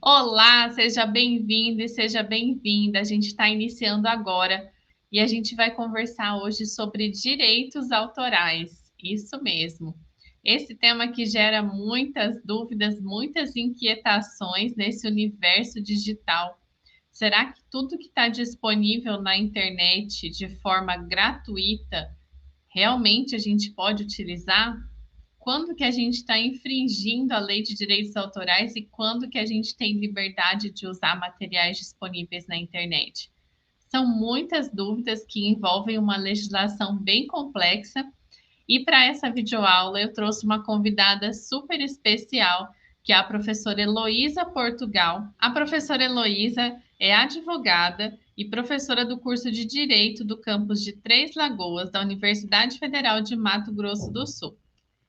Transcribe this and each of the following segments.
Olá, seja bem-vindo e seja bem-vinda. A gente está iniciando agora e a gente vai conversar hoje sobre direitos autorais. Isso mesmo. Esse tema que gera muitas dúvidas, muitas inquietações nesse universo digital. Será que tudo que está disponível na internet de forma gratuita realmente a gente pode utilizar? Quando que a gente está infringindo a lei de direitos autorais e quando que a gente tem liberdade de usar materiais disponíveis na internet? São muitas dúvidas que envolvem uma legislação bem complexa e para essa videoaula eu trouxe uma convidada super especial, que é a professora Heloísa Portugal. A professora Heloísa é advogada e professora do curso de Direito do campus de Três Lagoas, da Universidade Federal de Mato Grosso do Sul.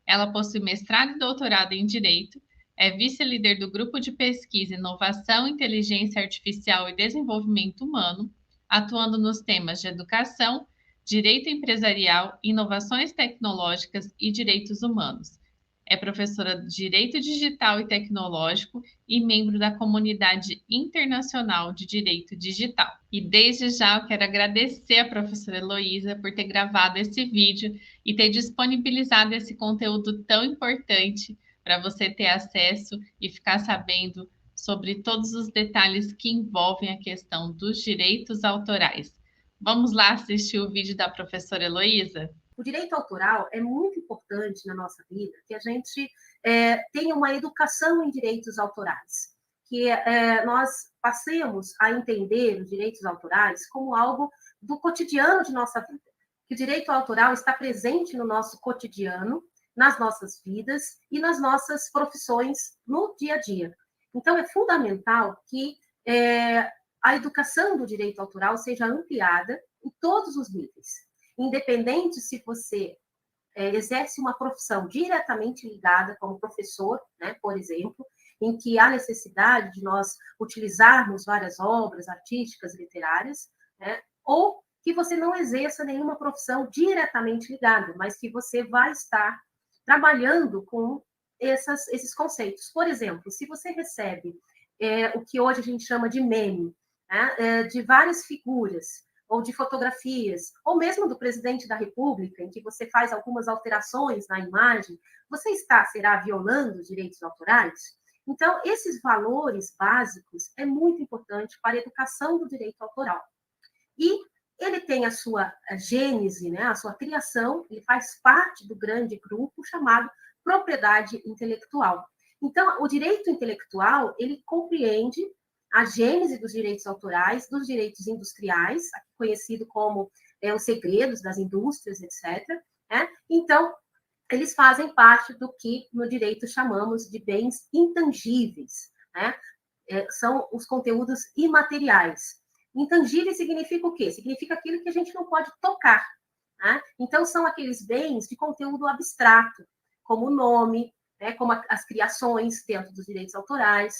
Ela possui mestrado e doutorado em Direito, é vice-líder do Grupo de Pesquisa, Inovação, Inteligência Artificial e Desenvolvimento Humano, atuando nos temas de educação, direito empresarial, inovações tecnológicas e direitos humanos. É professora de Direito Digital e Tecnológico e membro da Comunidade Internacional de Direito Digital. E desde já eu quero agradecer a professora Heloísa por ter gravado esse vídeo e ter disponibilizado esse conteúdo tão importante para você ter acesso e ficar sabendo sobre todos os detalhes que envolvem a questão dos direitos autorais. Vamos lá assistir o vídeo da professora Heloísa? O direito autoral é muito importante na nossa vida, que a gente tenha uma educação em direitos autorais, que nós passemos a entender os direitos autorais como algo do cotidiano de nossa vida, que o direito autoral está presente no nosso cotidiano, nas nossas vidas e nas nossas profissões no dia a dia. Então, é fundamental que a educação do direito autoral seja ampliada em todos os níveis, independente se você exerce uma profissão diretamente ligada como professor, né, por exemplo, em que há necessidade de nós utilizarmos várias obras artísticas e literárias, né, ou que você não exerça nenhuma profissão diretamente ligada, mas que você vai estar trabalhando com esses conceitos. Por exemplo, se você recebe o que hoje a gente chama de meme, né, de várias figuras, ou de fotografias, ou mesmo do presidente da República, em que você faz algumas alterações na imagem, você será violando os direitos autorais? Então, esses valores básicos é muito importante para a educação do direito autoral. E ele tem a sua gênese, né, a sua criação, ele faz parte do grande grupo chamado propriedade intelectual. Então, o direito intelectual, ele compreende a gênese dos direitos autorais, dos direitos industriais, conhecido como os segredos das indústrias, etc. Né? Então, eles fazem parte do que no direito chamamos de bens intangíveis, né? São os conteúdos imateriais. Intangível significa o quê? Significa aquilo que a gente não pode tocar. Né? Então, são aqueles bens de conteúdo abstrato, como o nome, né? Como as criações dentro dos direitos autorais.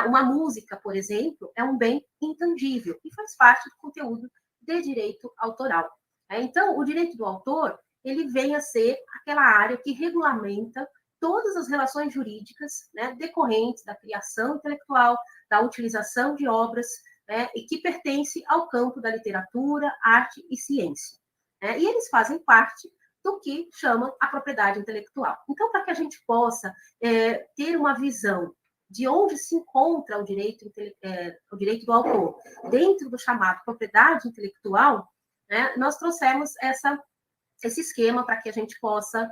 Uma música, por exemplo, é um bem intangível e faz parte do conteúdo de direito autoral. Então, o direito do autor, ele vem a ser aquela área que regulamenta todas as relações jurídicas, né, decorrentes da criação intelectual, da utilização de obras, né, e que pertence ao campo da literatura, arte e ciência. E eles fazem parte do que chamam a propriedade intelectual. Então, para que a gente possa ter uma visão de onde se encontra o direito do autor, dentro do chamado propriedade intelectual, né, nós trouxemos esse esquema para que a gente possa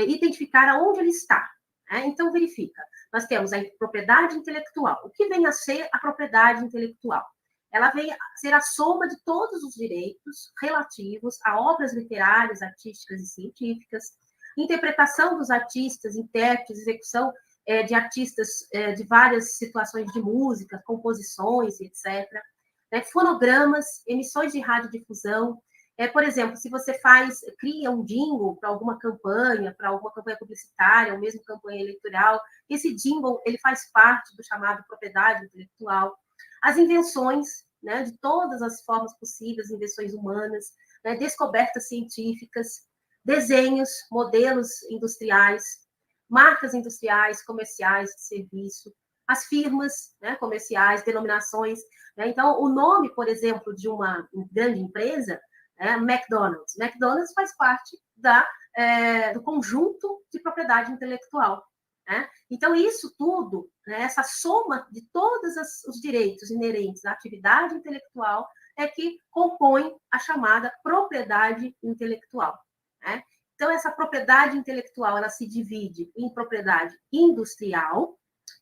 identificar aonde ele está. Né? Então, verifica. Nós temos a propriedade intelectual. O que vem a ser a propriedade intelectual? Ela vem a ser a soma de todos os direitos relativos a obras literárias, artísticas e científicas, interpretação dos artistas, intérpretes, execução de artistas de várias situações de música, composições, etc. Fonogramas, emissões de radiodifusão. Por exemplo, se você cria um jingle para alguma campanha publicitária, ou mesmo campanha eleitoral, esse jingle ele faz parte do chamado propriedade intelectual. As invenções, né, de todas as formas possíveis, invenções humanas, né, descobertas científicas, desenhos, modelos industriais, marcas industriais, comerciais, de serviço, as firmas, né, comerciais, denominações, né? Então, o nome, por exemplo, de uma grande empresa, McDonald's. McDonald's faz parte do conjunto de propriedade intelectual. Né? Então, isso tudo, né, essa soma de todos os direitos inerentes à atividade intelectual é que compõe a chamada propriedade intelectual. Né? Então, essa propriedade intelectual ela se divide em propriedade industrial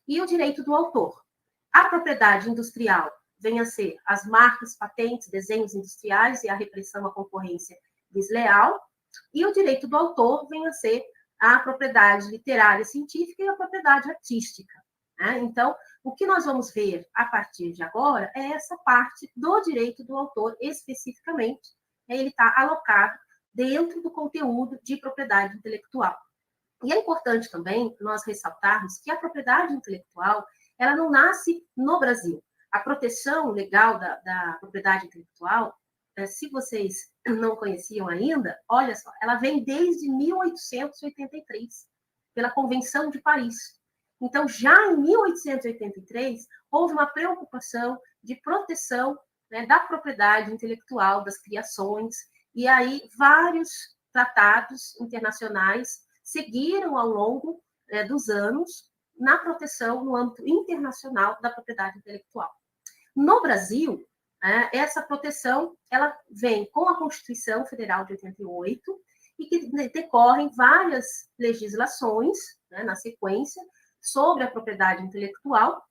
e o direito do autor. A propriedade industrial vem a ser as marcas, patentes, desenhos industriais e a repressão à concorrência desleal, e o direito do autor vem a ser a propriedade literária e científica e a propriedade artística. Né? Então, o que nós vamos ver a partir de agora é essa parte do direito do autor especificamente. Ele está alocado dentro do conteúdo de propriedade intelectual. E é importante também nós ressaltarmos que a propriedade intelectual ela não nasce no Brasil. A proteção legal da propriedade intelectual, se vocês não conheciam ainda, olha só, ela vem desde 1883, pela Convenção de Paris. Então, já em 1883, houve uma preocupação de proteção, né, da propriedade intelectual, das criações, e aí vários tratados internacionais seguiram ao longo dos anos na proteção no âmbito internacional da propriedade intelectual. No Brasil, essa proteção ela vem com a Constituição Federal de 88 e que decorrem várias legislações, né, na sequência, sobre a propriedade intelectual.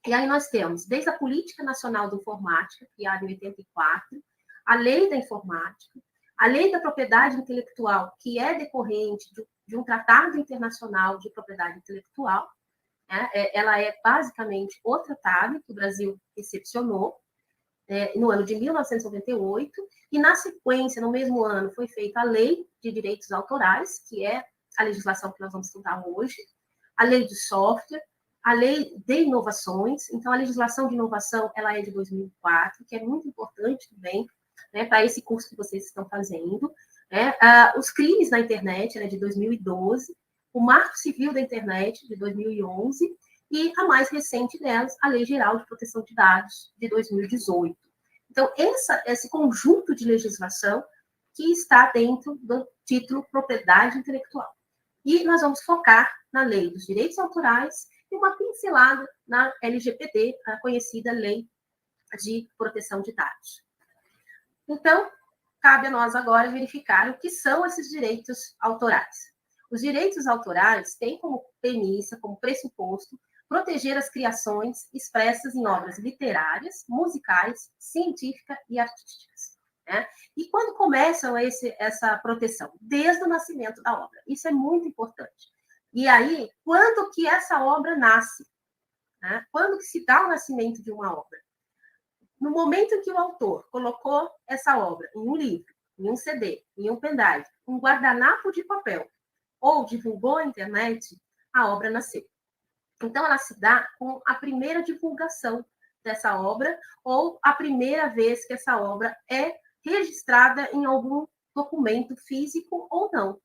E aí nós temos, desde a Política Nacional de Informática, criada em 84, a Lei da Informática, a Lei da Propriedade Intelectual, que é decorrente de um tratado internacional de propriedade intelectual. Ela é basicamente o tratado que o Brasil recepcionou no ano de 1998, e na sequência, no mesmo ano, foi feita a Lei de Direitos Autorais, que é a legislação que nós vamos estudar hoje, a Lei de Software, a Lei de Inovações. Então, a legislação de inovação ela é de 2004, que é muito importante também, né, para esse curso que vocês estão fazendo. Os crimes na internet, de 2012, o Marco Civil da Internet, de 2011, e a mais recente delas, a Lei Geral de Proteção de Dados, de 2018. Então, esse conjunto de legislação que está dentro do título Propriedade Intelectual. E nós vamos focar na Lei dos Direitos Autorais e uma pincelada na LGPD, a conhecida Lei de Proteção de Dados. Então, cabe a nós agora verificar o que são esses direitos autorais. Os direitos autorais têm como premissa, como pressuposto, proteger as criações expressas em obras literárias, musicais, científicas e artísticas. Né? E quando começam essa proteção? Desde o nascimento da obra. Isso é muito importante. E aí, quando que essa obra nasce? Né? Quando que se dá o nascimento de uma obra? No momento em que o autor colocou essa obra em um livro, em um CD, em um pendrive, um guardanapo de papel, ou divulgou à internet, a obra nasceu. Então, ela se dá com a primeira divulgação dessa obra, ou a primeira vez que essa obra é registrada em algum documento físico ou não.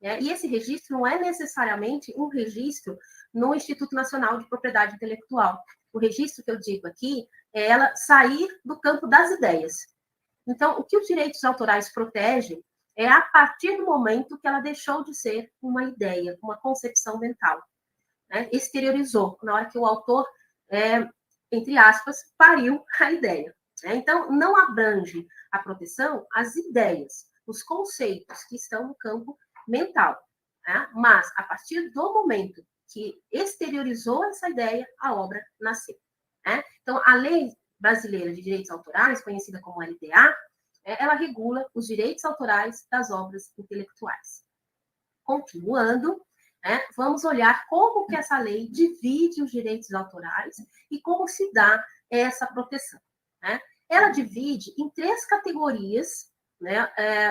E esse registro não é necessariamente um registro no Instituto Nacional de Propriedade Intelectual. O registro que eu digo aqui é ela sair do campo das ideias. Então, o que os direitos autorais protegem é a partir do momento que ela deixou de ser uma ideia, uma concepção mental. Exteriorizou, na hora que o autor, entre aspas, pariu a ideia. Então, não abrange a proteção as ideias, os conceitos que estão no campo mental. Mas, a partir do momento que exteriorizou essa ideia, a obra nasceu. Então, a Lei Brasileira de Direitos Autorais, conhecida como LDA, ela regula os direitos autorais das obras intelectuais. Continuando, vamos olhar como que essa lei divide os direitos autorais e como se dá essa proteção. Ela divide em 3 categorias,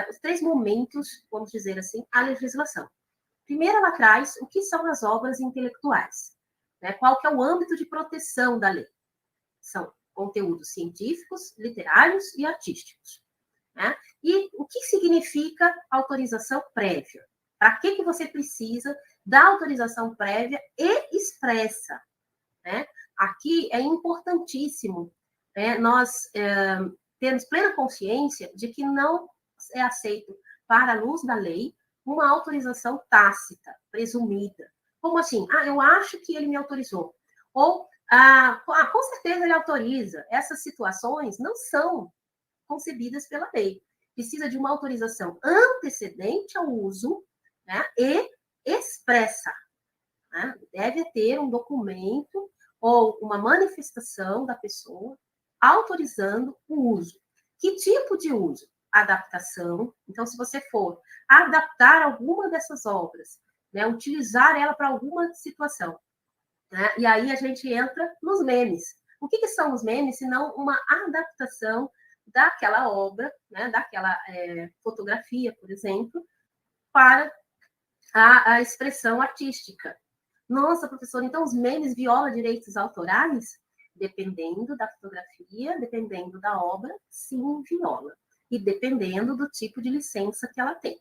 os 3 momentos, vamos dizer assim, a legislação. Primeiro, ela traz o que são as obras intelectuais. Qual que é o âmbito de proteção da lei? São conteúdos científicos, literários e artísticos. E o que significa autorização prévia? Para que você precisa da autorização prévia e expressa? né? Aqui é importantíssimo, né, nós termos plena consciência de que não é aceito, para a luz da lei, uma autorização tácita, presumida. Como assim? Eu acho que ele me autorizou. Ou, com certeza ele autoriza. Essas situações não são concebidas pela lei. Precisa de uma autorização antecedente ao uso, né, e expressa. Né? Deve ter um documento ou uma manifestação da pessoa autorizando o uso. Que tipo de uso? Adaptação. Então, se você for adaptar alguma dessas obras, né, utilizar ela para alguma situação, né, e aí a gente entra nos memes. O que são os memes, se não uma adaptação daquela obra, né, daquela fotografia, por exemplo, para a expressão artística. Nossa, professora, então os memes violam direitos autorais? Dependendo da fotografia, dependendo da obra, sim, viola. E dependendo do tipo de licença que ela tem.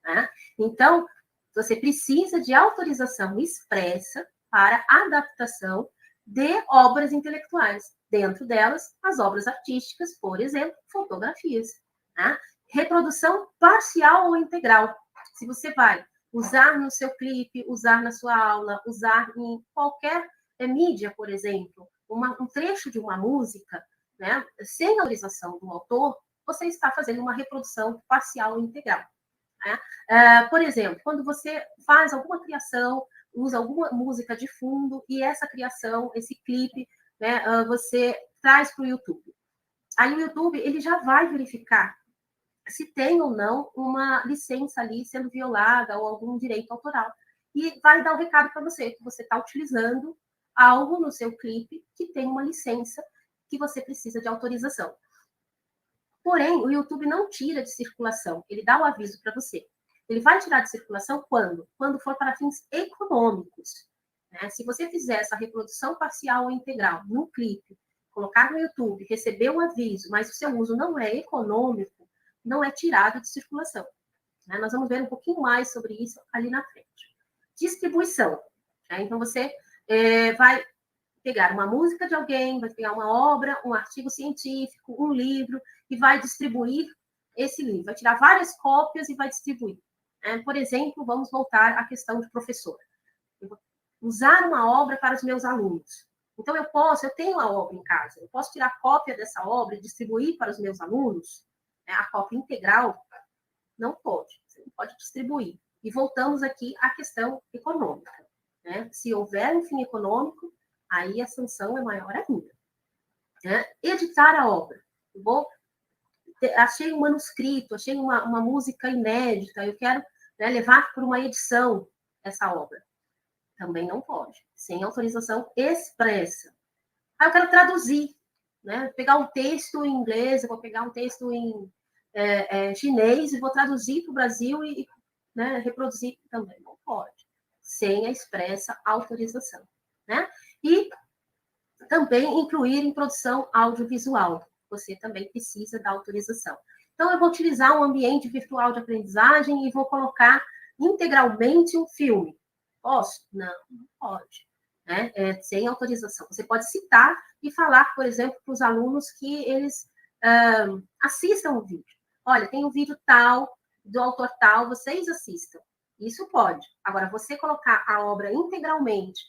Né? Então, você precisa de autorização expressa para adaptação de obras intelectuais. Dentro delas, as obras artísticas, por exemplo, fotografias. Né? Reprodução parcial ou integral. Se você vai usar no seu clipe, usar na sua aula, usar em qualquer mídia, por exemplo, um trecho de uma música, né, sem autorização do autor, você está fazendo uma reprodução parcial ou integral. Né? Por exemplo, quando você faz alguma criação, usa alguma música de fundo e essa criação, esse clipe, né, você traz para o YouTube. Aí o YouTube ele já vai verificar se tem ou não uma licença ali sendo violada ou algum direito autoral. E vai dar um recado para você, que você está utilizando algo no seu clipe que tem uma licença que você precisa de autorização. Porém, o YouTube não tira de circulação, ele dá o aviso para você. Ele vai tirar de circulação quando? Quando for para fins econômicos. Né? Se você fizer essa reprodução parcial ou integral no clipe, colocar no YouTube, receber um aviso, mas o seu uso não é econômico, não é tirado de circulação. Né? Nós vamos ver um pouquinho mais sobre isso ali na frente. Distribuição. Né? Então, você vai pegar uma música de alguém, vai pegar uma obra, um artigo científico, um livro, e vai distribuir esse livro. Vai tirar várias cópias e vai distribuir. Por exemplo, vamos voltar à questão de professor. Eu vou usar uma obra para os meus alunos. Então, eu tenho a obra em casa, eu posso tirar cópia dessa obra e distribuir para os meus alunos. A cópia integral, não pode, você não pode distribuir. E voltamos aqui à questão econômica. Né? Se houver um fim econômico, aí a sanção é maior ainda. Né? Editar a obra. Achei um manuscrito, achei uma música inédita, eu quero levar para uma edição essa obra. Também não pode, sem autorização expressa. Eu quero traduzir, né? Pegar um texto em inglês, eu vou pegar um texto em chinês e vou traduzir para o Brasil e né, reproduzir também. Não pode, sem a expressa autorização. Né? E também incluir em produção audiovisual. Você também precisa da autorização. Então, eu vou utilizar um ambiente virtual de aprendizagem e vou colocar integralmente um filme. Posso? Não, não pode. Né? Sem autorização. Você pode citar e falar, por exemplo, para os alunos que eles assistam o vídeo. Olha, tem um vídeo tal, do autor tal, vocês assistam. Isso pode. Agora, você colocar a obra integralmente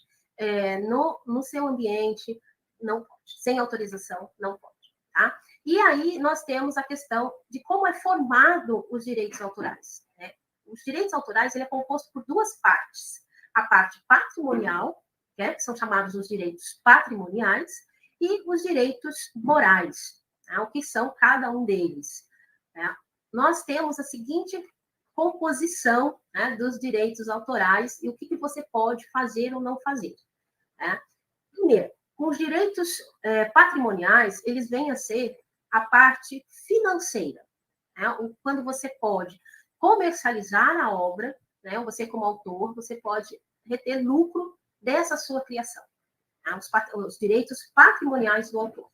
no seu ambiente, não pode. Sem autorização, não pode. Tá? E aí, nós temos a questão de como é formado os direitos autorais. Né? Os direitos autorais ele é composto por duas partes. A parte patrimonial, que são chamados os direitos patrimoniais, e os direitos morais, né? O que são cada um deles. Né? Nós temos a seguinte composição, né, dos direitos autorais e o que você pode fazer ou não fazer. Né? Primeiro, os direitos patrimoniais, eles vêm a ser a parte financeira. Né? Quando você pode comercializar a obra, né? Você como autor, você pode reter lucro dessa sua criação. Né? Os direitos patrimoniais do autor.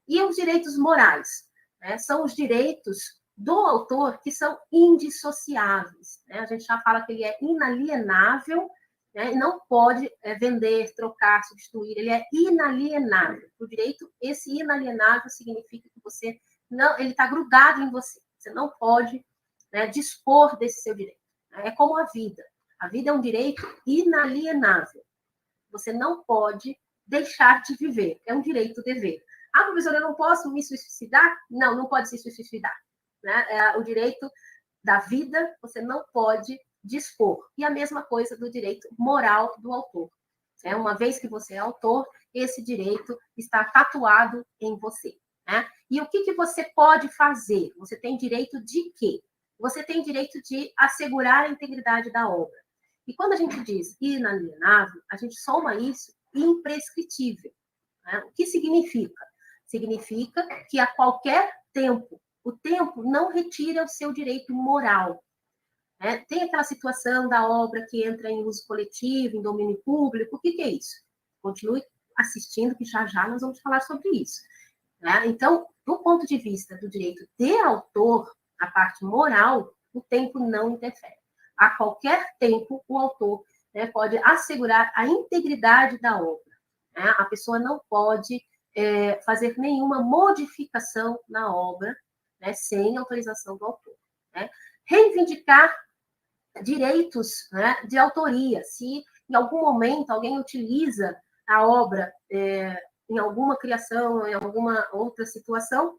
E os direitos morais, né? São os direitos do autor que são indissociáveis. Né? A gente já fala que ele é inalienável né? E não pode vender, trocar, substituir, ele é inalienável. O direito, esse inalienável significa que você não, ele está grudado em você, você não pode, né, dispor desse seu direito. É como a vida é um direito inalienável, você não pode deixar de viver, é um direito dever. Ah, professora, eu não posso me suicidar? Não, não pode se suicidar, né? O direito da vida você não pode dispor. E a mesma coisa do direito moral do autor. Uma vez que você é autor, esse direito está tatuado em você. Né? E o que você pode fazer? Você tem direito de quê? Você tem direito de assegurar a integridade da obra. E quando a gente diz inalienável, a gente soma isso imprescritível. Né? O que significa? Significa que a qualquer tempo, o tempo não retira o seu direito moral. Né? Tem aquela situação da obra que entra em uso coletivo, em domínio público. O que é isso? Continue assistindo, que já já nós vamos falar sobre isso. Né? Então, do ponto de vista do direito de autor, a parte moral, o tempo não interfere. A qualquer tempo, o autor, né, pode assegurar a integridade da obra. Né? A pessoa não pode fazer nenhuma modificação na obra, né, sem autorização do autor. Né? Reivindicar direitos, né, de autoria. Se em algum momento alguém utiliza a obra em alguma criação, em alguma outra situação,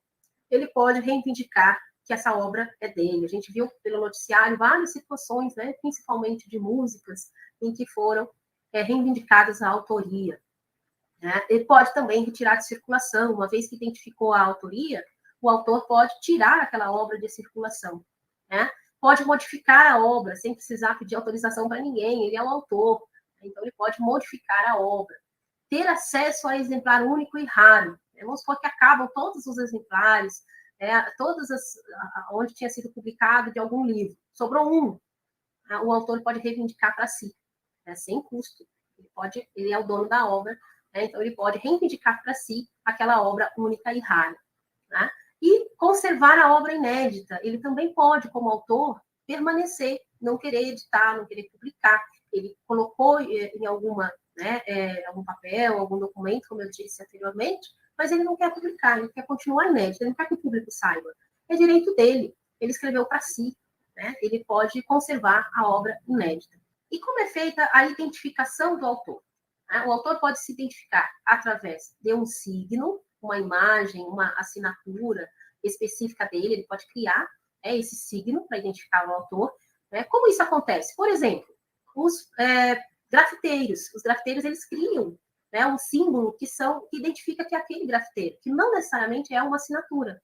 ele pode reivindicar que essa obra é dele. A gente viu pelo noticiário várias situações, né, principalmente de músicas, em que foram reivindicadas a autoria. Né? Ele pode também retirar de circulação, uma vez que identificou a autoria, o autor pode tirar aquela obra de circulação. Né? Pode modificar a obra sem precisar pedir autorização para ninguém, ele é o autor, então ele pode modificar a obra. Ter acesso a exemplar único e raro. Vamos supor que acabam todos os exemplares, onde tinha sido publicado de algum livro. Sobrou um. O autor pode reivindicar para si, sem custo. Ele é o dono da obra, então ele pode reivindicar para si aquela obra única e rara. Né? E conservar a obra inédita. Ele também pode, como autor, permanecer, não querer editar, não querer publicar. Ele colocou em algum papel, algum documento, como eu disse anteriormente, mas ele não quer publicar, ele quer continuar inédito, ele não quer que o público saiba. É direito dele, ele escreveu para si, né? Ele pode conservar a obra inédita. E como é feita a identificação do autor? O autor pode se identificar através de um signo, uma imagem, uma assinatura específica dele, ele pode criar esse signo para identificar o autor. Né? Como isso acontece? Por exemplo, os grafiteiros. Os grafiteiros, eles criam um símbolo que identifica que é aquele grafiteiro, que não necessariamente é uma assinatura.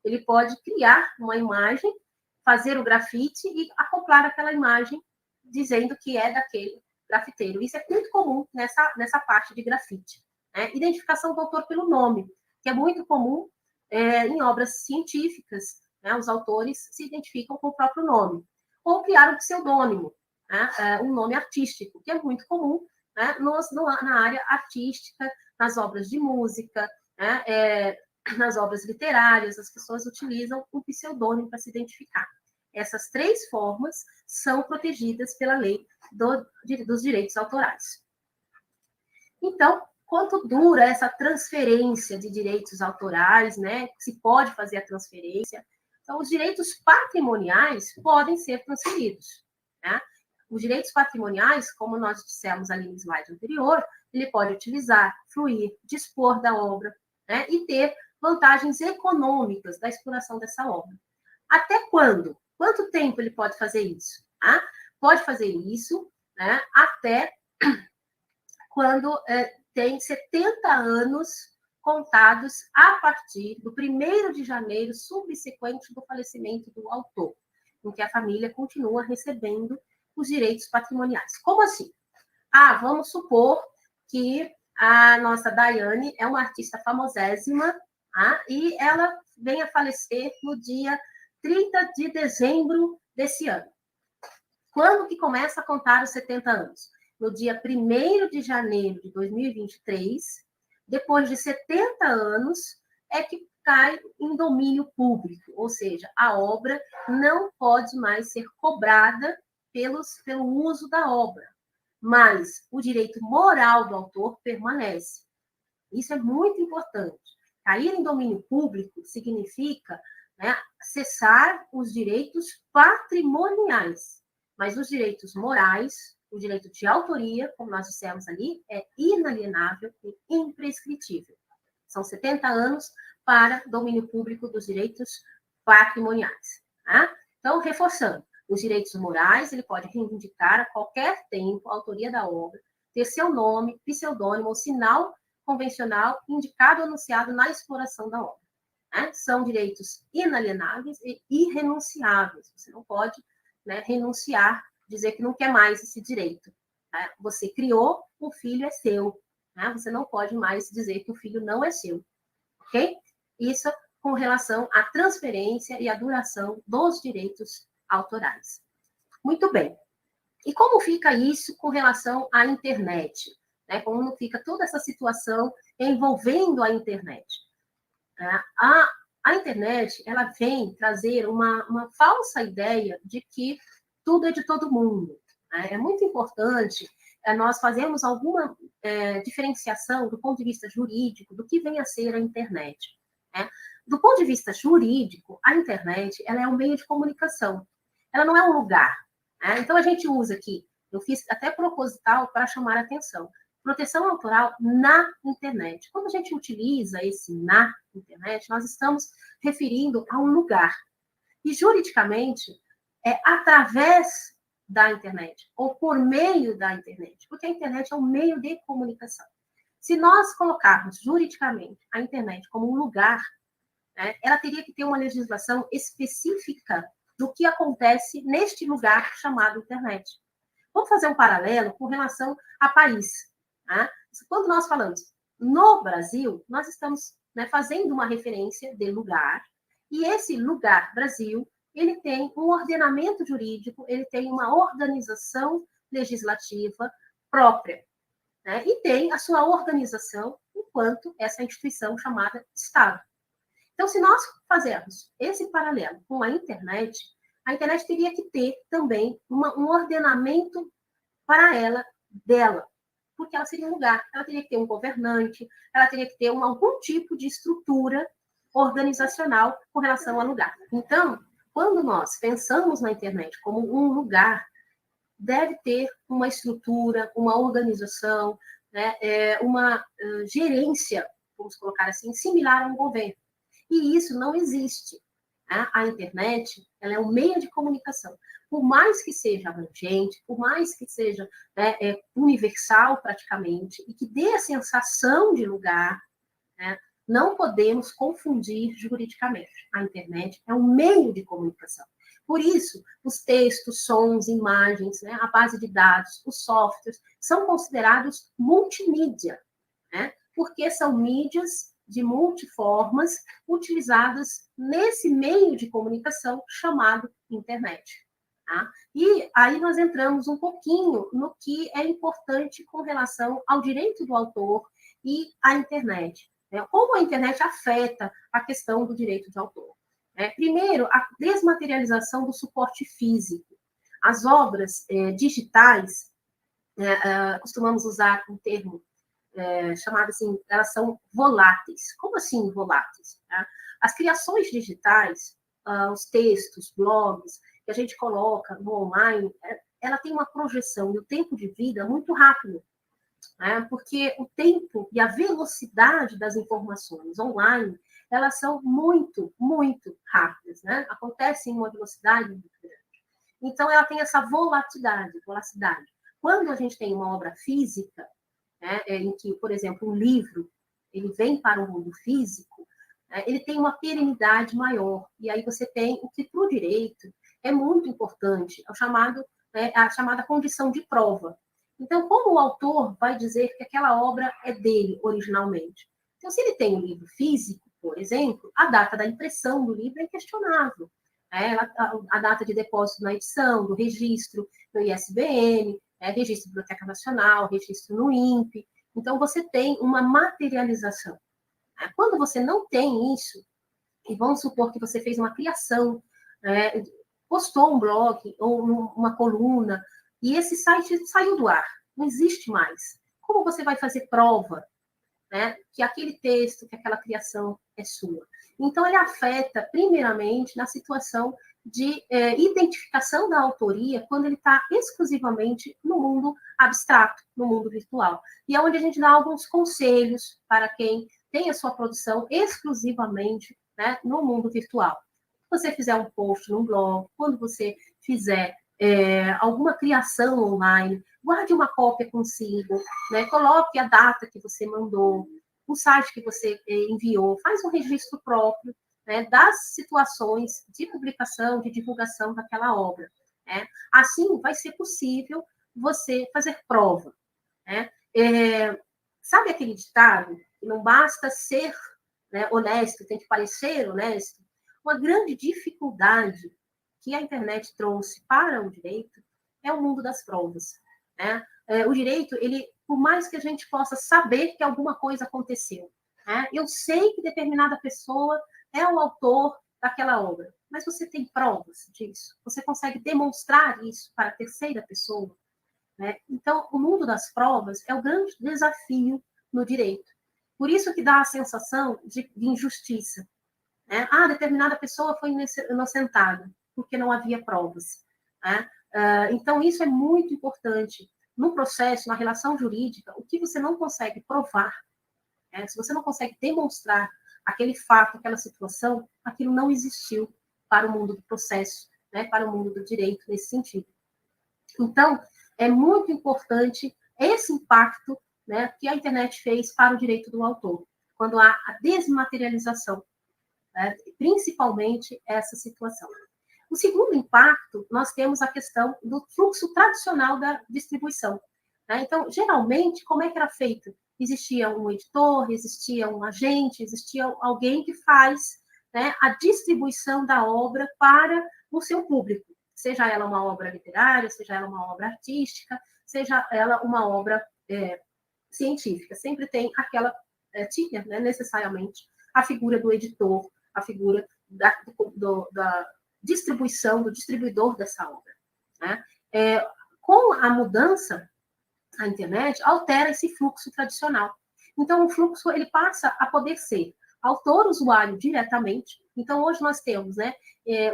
Ele pode criar uma imagem, fazer o grafite e acoplar aquela imagem dizendo que é daquele grafiteiro. Isso é muito comum nessa parte de grafite. Né? Identificação do autor pelo nome, que é muito comum em obras científicas. Né? Os autores se identificam com o próprio nome. Ou criar um pseudônimo, né? Um nome artístico, que é muito comum, né? Na área artística, nas obras de música, né? Nas obras literárias, as pessoas utilizam um pseudônimo para se identificar. Essas três formas são protegidas pela lei dos direitos autorais. Então, quanto dura essa transferência de direitos autorais, né? Se pode fazer a transferência. Então, os direitos patrimoniais podem ser transferidos. Né? Os direitos patrimoniais, como nós dissemos ali no slide anterior, ele pode utilizar, fluir, dispor da obra, né? E ter vantagens econômicas da exploração dessa obra. Até quando? Quanto tempo ele pode fazer isso? Tá? Pode fazer isso, né, até quando tem 70 anos contados a partir do 1º de janeiro subsequente do falecimento do autor, em que a família continua recebendo os direitos patrimoniais. Como assim? Vamos supor que a nossa Daiane é uma artista famosésima, e ela vem a falecer no dia 30 de dezembro desse ano. Quando que começa a contar os 70 anos? No dia 1º de janeiro de 2023, depois de 70 anos, é que cai em domínio público, ou seja, a obra não pode mais ser cobrada pelo uso da obra, mas o direito moral do autor permanece. Isso é muito importante. Cair em domínio público significa, né, cessar os direitos patrimoniais, mas os direitos morais, o direito de autoria, como nós dissemos ali, é inalienável e imprescritível. São 70 anos para domínio público dos direitos patrimoniais. Tá? Então, reforçando, os direitos morais, ele pode reivindicar a qualquer tempo a autoria da obra, ter seu nome, pseudônimo ou sinal convencional indicado ou anunciado na exploração da obra. Né? São direitos inalienáveis e irrenunciáveis. Você não pode, né, renunciar, dizer que não quer mais esse direito. Né? Você criou, o filho é seu. Né? Você não pode mais dizer que o filho não é seu. Ok? Isso com relação à transferência e à duração dos direitos autorais. Muito bem. E como fica isso com relação à internet? Né? Como fica toda essa situação envolvendo a internet? A internet, ela vem trazer uma falsa ideia de que tudo é de todo mundo. Né? É muito importante nós fazermos alguma diferenciação do ponto de vista jurídico do que vem a ser a internet. Né? Do ponto de vista jurídico, a internet ela é um meio de comunicação. Ela não é um lugar. Né? Então, a gente usa aqui, eu fiz até proposital para chamar a atenção, proteção autoral na internet. Quando a gente utiliza esse na internet, nós estamos referindo a um lugar. E, juridicamente, é através da internet, ou por meio da internet, porque a internet é um meio de comunicação. Se nós colocarmos juridicamente a internet como um lugar, né, ela teria que ter uma legislação específica do que acontece neste lugar chamado internet. Vamos fazer um paralelo com relação a país. Né? Quando nós falamos no Brasil, nós estamos, né, fazendo uma referência de lugar, e esse lugar, Brasil, ele tem um ordenamento jurídico, ele tem uma organização legislativa própria, né? E tem a sua organização enquanto essa instituição chamada Estado. Então, se nós fazermos esse paralelo com a internet teria que ter também um ordenamento para ela, dela, porque ela seria um lugar, ela teria que ter um governante, ela teria que ter algum tipo de estrutura organizacional com relação ao lugar. Então, quando nós pensamos na internet como um lugar, deve ter uma estrutura, uma organização, né, uma gerência, vamos colocar assim, similar a um governo. E isso não existe. Né? A internet ela é um meio de comunicação. Por mais que seja abrangente, por mais que seja, né, universal praticamente, e que dê a sensação de lugar, né, não podemos confundir juridicamente. A internet é um meio de comunicação. Por isso, os textos, sons, imagens, né, a base de dados, os softwares, são considerados multimídia, né, porque são mídias de multiformas utilizadas nesse meio de comunicação chamado internet. Tá? E aí nós entramos um pouquinho no que é importante com relação ao direito do autor e à internet. Né? Como a internet afeta a questão do direito de autor. Primeiro, a desmaterialização do suporte físico. As obras digitais, costumamos usar um termo chamado assim, elas são voláteis. Como assim voláteis? Tá? As criações digitais, os textos, blogs, que a gente coloca no online, ela tem uma projeção e o tempo de vida muito rápido. Né? Porque o tempo e a velocidade das informações online, elas são muito, muito rápidas. Né? Acontecem em uma velocidade muito grande. Então, ela tem essa volatilidade. Quando a gente tem uma obra física, né, em que, por exemplo, um livro, ele vem para o mundo físico, ele tem uma perenidade maior. E aí você tem o que, para o direito, é muito importante, a chamada condição de prova. Então, como o autor vai dizer que aquela obra é dele originalmente? Então, se ele tem um livro físico, por exemplo, a data da impressão do livro é inquestionável. A data de depósito na edição, do registro no ISBN, registro da Biblioteca Nacional, registro no INPE. Então, você tem uma materialização. Quando você não tem isso, e vamos supor que você fez uma criação, postou um blog ou uma coluna, e esse site saiu do ar. não existe mais. Como você vai fazer prova, né, que aquele texto, que aquela criação é sua? Então, ele afeta, primeiramente, na situação de identificação da autoria, quando ele está exclusivamente no mundo abstrato, no mundo virtual. E é onde a gente dá alguns conselhos para quem tem a sua produção exclusivamente, né, no mundo virtual. Se você fizer um post num blog, quando você fizer alguma criação online, guarde uma cópia consigo, né, coloque a data que você mandou, o site que você enviou, faz um registro próprio, né, das situações de publicação, de divulgação daquela obra. Né? Assim, vai ser possível você fazer prova. Né? Sabe aquele ditado? Que não basta ser, né, honesto, tem que parecer honesto? Uma grande dificuldade que a internet trouxe para o direito é o mundo das provas. Né? O direito, ele, por mais que a gente possa saber que alguma coisa aconteceu, né? Eu sei que determinada pessoa é o autor daquela obra, mas você tem provas disso? Você consegue demonstrar isso para a terceira pessoa? Né? Então, o mundo das provas é o grande desafio no direito. Por isso que dá a sensação de injustiça. Né? Determinada pessoa foi inocentada, porque não havia provas. Né? Então, isso é muito importante. No processo, na relação jurídica, o que você não consegue provar, se você não consegue demonstrar aquele fato, aquela situação, aquilo não existiu para o mundo do processo, né? Para o mundo do direito nesse sentido. Então, é muito importante esse impacto, né, que a internet fez para o direito do autor, quando há a desmaterialização, né, principalmente essa situação. O segundo impacto, nós temos a questão do fluxo tradicional da distribuição. Né? Então, geralmente, como é que era feito? Existia um editor, existia um agente, existia alguém que faz, né, a distribuição da obra para o seu público, seja ela uma obra literária, seja ela uma obra artística, seja ela uma obra científica. Sempre tem aquela, tinha, né, necessariamente, a figura do editor, a figura da distribuição, do distribuidor dessa obra. Né? Com a mudança, a internet altera esse fluxo tradicional. Então, o fluxo ele passa a poder ser autor-usuário diretamente. Então, hoje nós temos, né,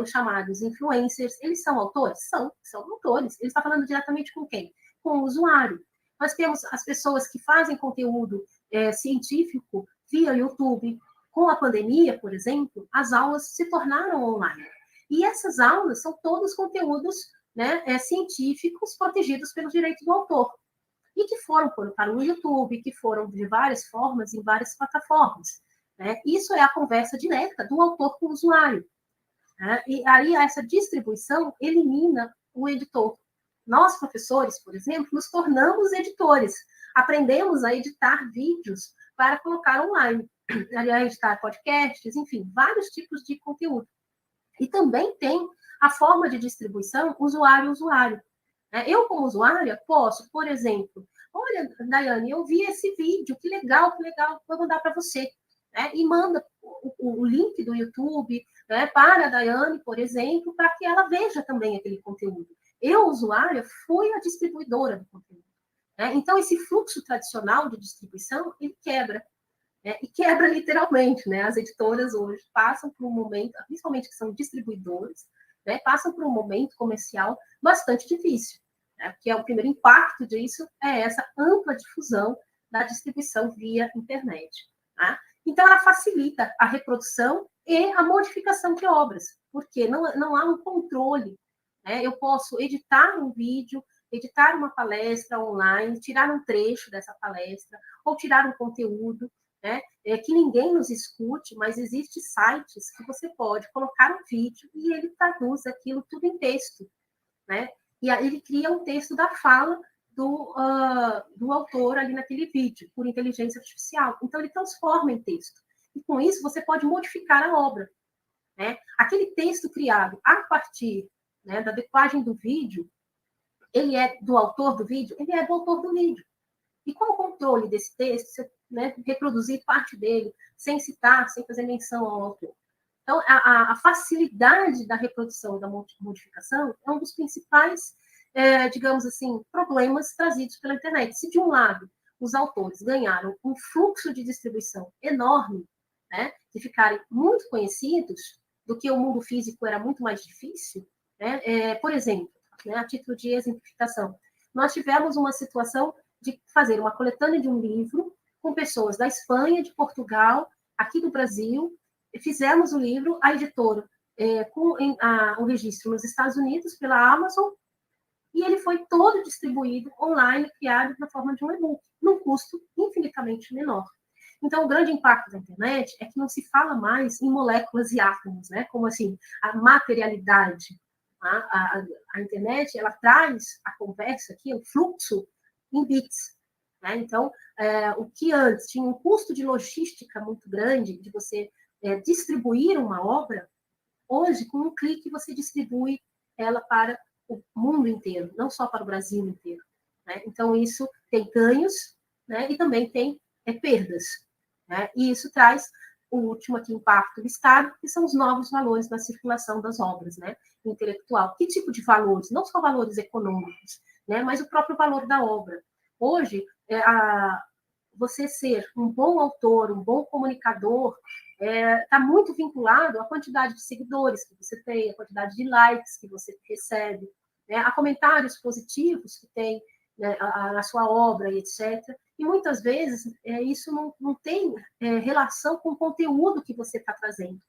os chamados influencers. Eles são autores? São autores. Ele está falando diretamente com quem? Com o usuário. Nós temos as pessoas que fazem conteúdo científico via YouTube. Com a pandemia, por exemplo, as aulas se tornaram online. E essas aulas são todos conteúdos, né, científicos protegidos pelo direito do autor. E que foram para o YouTube, que foram de várias formas, em várias plataformas. Né? Isso é a conversa direta do autor com o usuário. Né? E aí essa distribuição elimina o editor. Nós, professores, por exemplo, nos tornamos editores. Aprendemos a editar vídeos para colocar online, a editar podcasts, enfim, vários tipos de conteúdo. E também tem a forma de distribuição usuário-usuário. Eu, como usuária, posso, por exemplo, olha, Daiane, eu vi esse vídeo, que legal, vou mandar para você. Né? E manda o link do YouTube, né, para a Daiane, por exemplo, para que ela veja também aquele conteúdo. Eu, usuária, fui a distribuidora do conteúdo. Né? Então, esse fluxo tradicional de distribuição, ele quebra. E quebra literalmente, né? As editoras hoje passam por um momento, principalmente que são distribuidores, né? Passam por um momento comercial bastante difícil, né? Porque o primeiro impacto disso é essa ampla difusão da distribuição via internet. Tá? Então, ela facilita a reprodução e a modificação de obras, porque não há um controle. Né? Eu posso editar um vídeo, editar uma palestra online, tirar um trecho dessa palestra, ou tirar um conteúdo, né? Que ninguém nos escute, mas existem sites que você pode colocar um vídeo e ele traduz aquilo tudo em texto. Né? E aí ele cria um texto da fala do autor ali naquele vídeo, por inteligência artificial. Então, ele transforma em texto. E com isso, você pode modificar a obra. Né? Aquele texto criado a partir, né, da decupagem do vídeo, ele é do autor do vídeo? Ele é do autor do vídeo. E qual o controle desse texto? Você, né, reproduzir parte dele, sem citar, sem fazer menção ao autor. Então, a facilidade da reprodução e da modificação é um dos principais digamos assim, problemas trazidos pela internet. Se, de um lado, os autores ganharam um fluxo de distribuição enorme, né, de ficarem muito conhecidos, do que o mundo físico era muito mais difícil, né? Por exemplo, né, a título de exemplificação, nós tivemos uma situação de fazer uma coletânea de um livro com pessoas da Espanha, de Portugal, aqui do Brasil, fizemos o livro, a editora com o registro nos Estados Unidos pela Amazon, e ele foi todo distribuído online, criado na forma de um e-book, num custo infinitamente menor. Então, o grande impacto da internet é que não se fala mais em moléculas e átomos, né? Como assim, a materialidade. A internet, ela traz a conversa aqui, o fluxo, em bits. Né? Então, o que antes tinha um custo de logística muito grande, de você distribuir uma obra, hoje, com um clique, você distribui ela para o mundo inteiro, não só para o Brasil inteiro. Né? Então, isso tem ganhos, né? E também tem perdas. Né? E isso traz o último aqui impacto do Estado, que são os novos valores na circulação das obras, né? Intelectual. Que tipo de valores? Não só valores econômicos, né? Mas o próprio valor da obra. Hoje, você ser um bom autor, um bom comunicador, está muito vinculado à quantidade de seguidores que você tem, à quantidade de likes que você recebe, né? A comentários positivos que tem, né, na sua obra, etc. E muitas vezes isso não tem relação com o conteúdo que você está trazendo.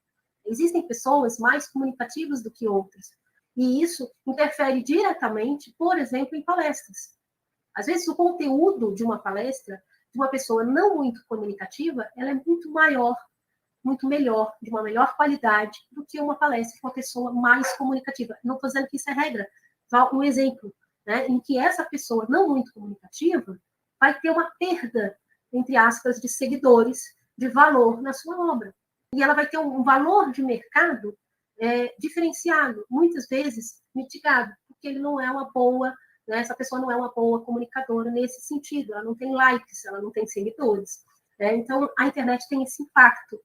Existem pessoas mais comunicativas do que outras, e isso interfere diretamente, por exemplo, em palestras. Às vezes, o conteúdo de uma palestra, de uma pessoa não muito comunicativa, ela é muito maior, muito melhor, de uma melhor qualidade do que uma palestra de uma pessoa mais comunicativa. Não estou dizendo que isso é regra. Só um exemplo, né, em que essa pessoa não muito comunicativa vai ter uma perda, entre aspas, de seguidores, de valor na sua obra. E ela vai ter um valor de mercado diferenciado, muitas vezes mitigado, porque ele não é uma boa, né, essa pessoa não é uma boa comunicadora nesse sentido, ela não tem likes, ela não tem seguidores. Né? Então, a internet tem esse impacto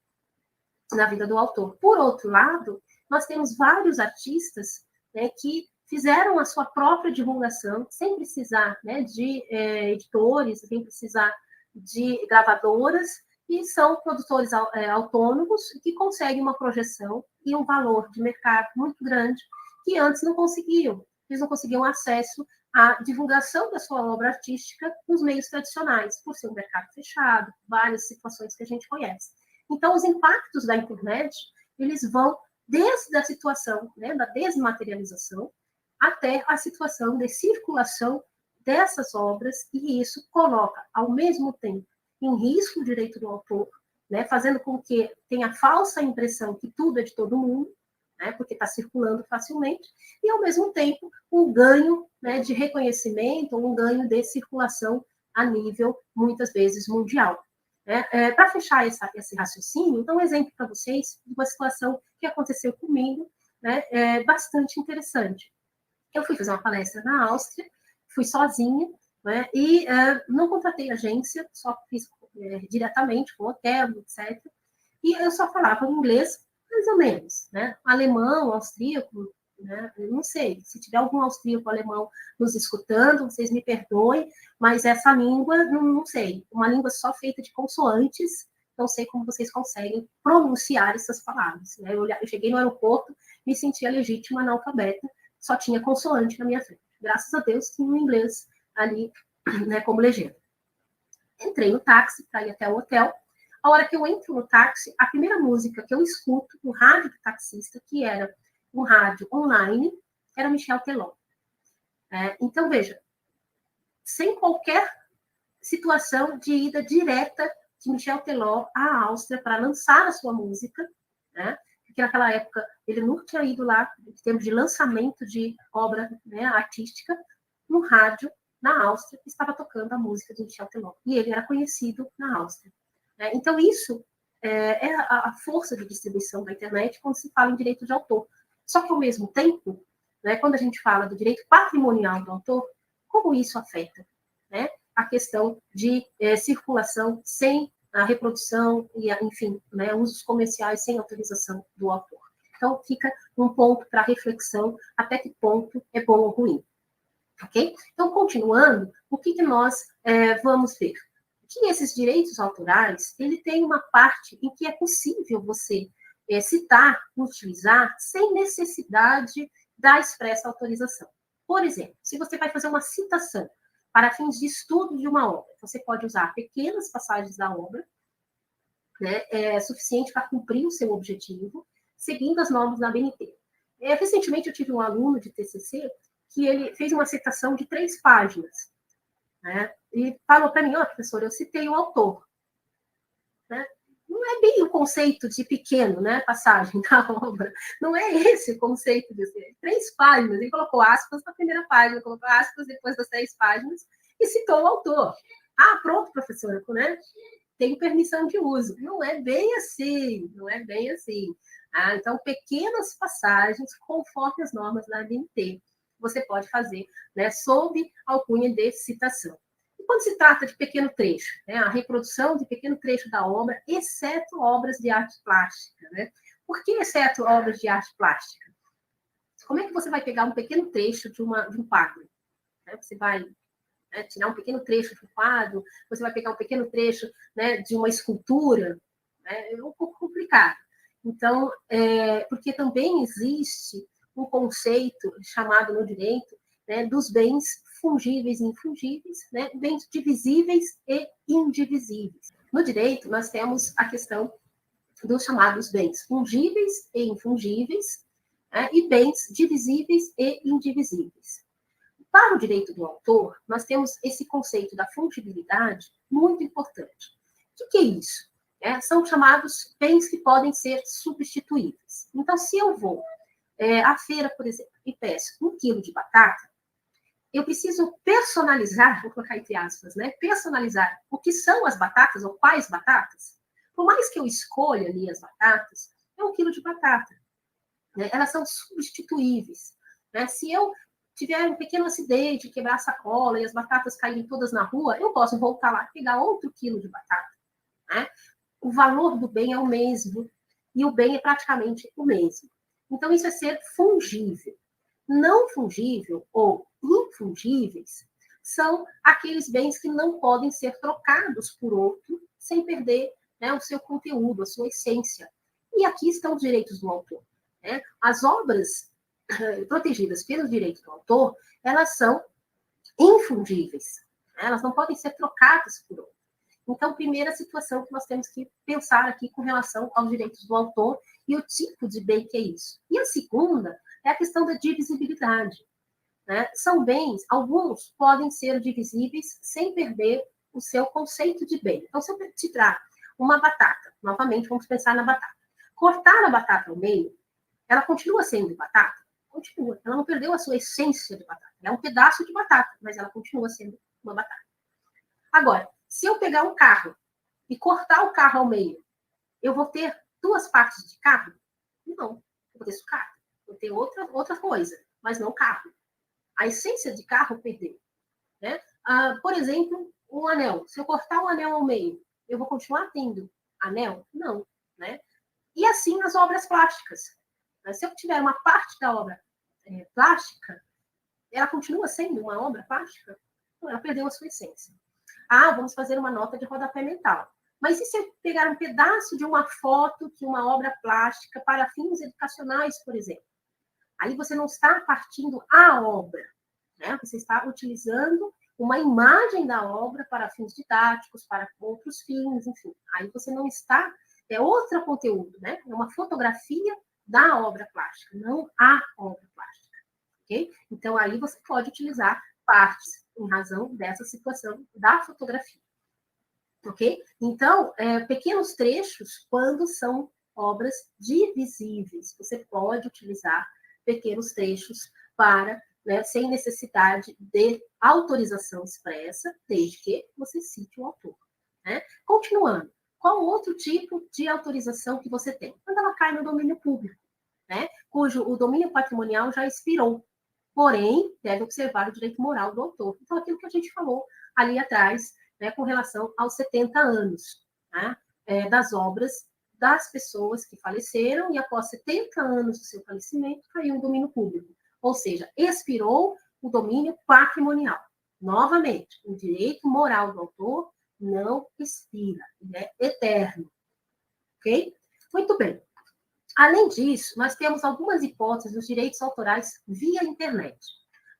na vida do autor. Por outro lado, nós temos vários artistas, né, que fizeram a sua própria divulgação, sem precisar, né, de editores, sem precisar de gravadoras, e são produtores autônomos que conseguem uma projeção e um valor de mercado muito grande que antes não conseguiam. Eles não conseguiam acesso à divulgação da sua obra artística nos meios tradicionais, por ser um mercado fechado, várias situações que a gente conhece. Então, os impactos da internet, eles vão desde a situação, né, da desmaterialização até a situação de circulação dessas obras, e isso coloca, ao mesmo tempo, em risco o direito do autor, né, fazendo com que tenha a falsa impressão que tudo é de todo mundo, né, porque está circulando facilmente, e, ao mesmo tempo, um ganho, né, de reconhecimento, um ganho de circulação a nível, muitas vezes, mundial. Para fechar esse raciocínio, dou um exemplo para vocês de uma situação que aconteceu comigo, né, bastante interessante. Eu fui fazer uma palestra na Áustria, fui sozinha, né, e não contratei agência, só fiz diretamente com hotel, etc. E eu só falava inglês, mais ou menos, né? Alemão, austríaco, né? Eu não sei. Se tiver algum austríaco, alemão nos escutando, vocês me perdoem, mas essa língua, não sei. Uma língua só feita de consoantes, não sei como vocês conseguem pronunciar essas palavras. Né? Eu cheguei no aeroporto, me sentia legítima, analfabeta, só tinha consoante na minha frente. Graças a Deus, tinha um inglês ali, né, como legenda. Entrei no táxi para ir até o hotel. A hora que eu entro no táxi, a primeira música que eu escuto no rádio do taxista, que era um rádio online, era Michel Teló. Então, veja, sem qualquer situação de ida direta de Michel Teló à Áustria para lançar a sua música, né? Porque naquela época ele nunca tinha ido lá em termos de lançamento de obra, né, artística, no rádio na Áustria, estava tocando a música de Michel Teló. E ele era conhecido na Áustria. Então, isso é a força de distribuição da internet quando se fala em direito de autor. Só que, ao mesmo tempo, né, quando a gente fala do direito patrimonial do autor, como isso afeta, né, a questão de circulação sem a reprodução e, enfim, né, usos comerciais sem autorização do autor. Então, fica um ponto para reflexão até que ponto é bom ou ruim. Ok? Então, continuando, o que nós vamos ver? Que esses direitos autorais, ele tem uma parte em que é possível você citar, utilizar, sem necessidade da expressa autorização. Por exemplo, se você vai fazer uma citação para fins de estudo de uma obra, você pode usar pequenas passagens da obra, né, suficiente para cumprir o seu objetivo, seguindo as normas da ABNT. Recentemente, eu tive um aluno de TCC que ele fez uma citação de 3 páginas, né, e falou para mim, professor, eu citei o autor. Né? Não é bem o conceito de pequeno, né, passagem da obra. Não é esse o conceito de 3 páginas. Ele colocou aspas na primeira página, colocou aspas depois das 3 páginas e citou o autor. Pronto, professora, né? Tenho permissão de uso. Não é bem assim, não é bem assim. Então, pequenas passagens conforme as normas da ABNT. Você pode fazer, né, sob alcunha de citação. E quando se trata de pequeno trecho, né, a reprodução de pequeno trecho da obra, exceto obras de arte plástica, né? Por que exceto obras de arte plástica? Como é que você vai pegar um pequeno trecho de um quadro? Né? Você vai tirar um pequeno trecho de um quadro, você vai pegar um pequeno trecho, né, de uma escultura, né? É um pouco complicado. Então, porque também existe um conceito chamado no direito, né, dos bens fungíveis e infungíveis, né, bens divisíveis e indivisíveis. No direito, nós temos a questão dos chamados bens fungíveis e infungíveis, né, e bens divisíveis e indivisíveis. Para o direito do autor, nós temos esse conceito da fungibilidade muito importante. O que é isso? São chamados bens que podem ser substituíveis. Então, se eu vou à feira, por exemplo, e peço 1 quilo de batata, eu preciso personalizar, vou colocar entre aspas, né? Personalizar o que são as batatas ou quais batatas. Por mais que eu escolha ali as batatas, é 1 quilo de batata. Né? Elas são substituíveis. Né? Se eu tiver um pequeno acidente, quebrar a sacola e as batatas caírem todas na rua, eu posso voltar lá e pegar outro quilo de batata. Né? O valor do bem é o mesmo e o bem é praticamente o mesmo. Então, isso é ser fungível. Não fungível ou infungíveis são aqueles bens que não podem ser trocados por outro sem perder, né, o seu conteúdo, a sua essência. E aqui estão os direitos do autor. Né? As obras protegidas pelos direitos do autor, elas são infungíveis. Né? Elas não podem ser trocadas por outro. Então, primeira situação que nós temos que pensar aqui com relação aos direitos do autor e o tipo de bem que é isso. E a segunda é a questão da divisibilidade. Né? São bens, alguns podem ser divisíveis sem perder o seu conceito de bem. Então, se eu tirar uma batata, novamente, vamos pensar na batata. Cortar a batata ao meio, ela continua sendo batata? Continua. Ela não perdeu a sua essência de batata. É um pedaço de batata, mas ela continua sendo uma batata. Agora, se eu pegar um carro e cortar o carro ao meio, eu vou ter 2 partes de carro? Não. Eu vou ter sucata. Vou ter outra coisa, mas não carro. A essência de carro perdeu. Né? Por exemplo, um anel. Se eu cortar um anel ao meio, eu vou continuar tendo anel? Não. Né? E assim as obras plásticas. Se eu tiver uma parte da obra plástica, ela continua sendo uma obra plástica? Não, ela perdeu a sua essência. Vamos fazer uma nota de rodapé mental. Mas e se eu pegar um pedaço de uma foto de uma obra plástica para fins educacionais, por exemplo? Aí você não está partindo a obra, né? Você está utilizando uma imagem da obra para fins didáticos, para outros fins, enfim. Aí você não está... É outro conteúdo, né? É uma fotografia da obra plástica, não a obra plástica. Okay? Então, aí você pode utilizar partes em razão dessa situação da fotografia. Ok? Então, pequenos trechos, quando são obras divisíveis, você pode utilizar pequenos trechos para, né, sem necessidade de autorização expressa, desde que você cite o autor. Né? Continuando, qual outro tipo de autorização que você tem? Quando ela cai no domínio público, né? Cujo o domínio patrimonial já expirou, porém, deve observar o direito moral do autor. Então, aquilo que a gente falou ali atrás, né, com relação aos 70 anos, né, das obras das pessoas que faleceram e após 70 anos do seu falecimento, caiu em domínio público. Ou seja, expirou o domínio patrimonial. Novamente, o direito moral do autor não expira, ele é eterno. Ok? Muito bem. Além disso, nós temos algumas hipóteses dos direitos autorais via internet.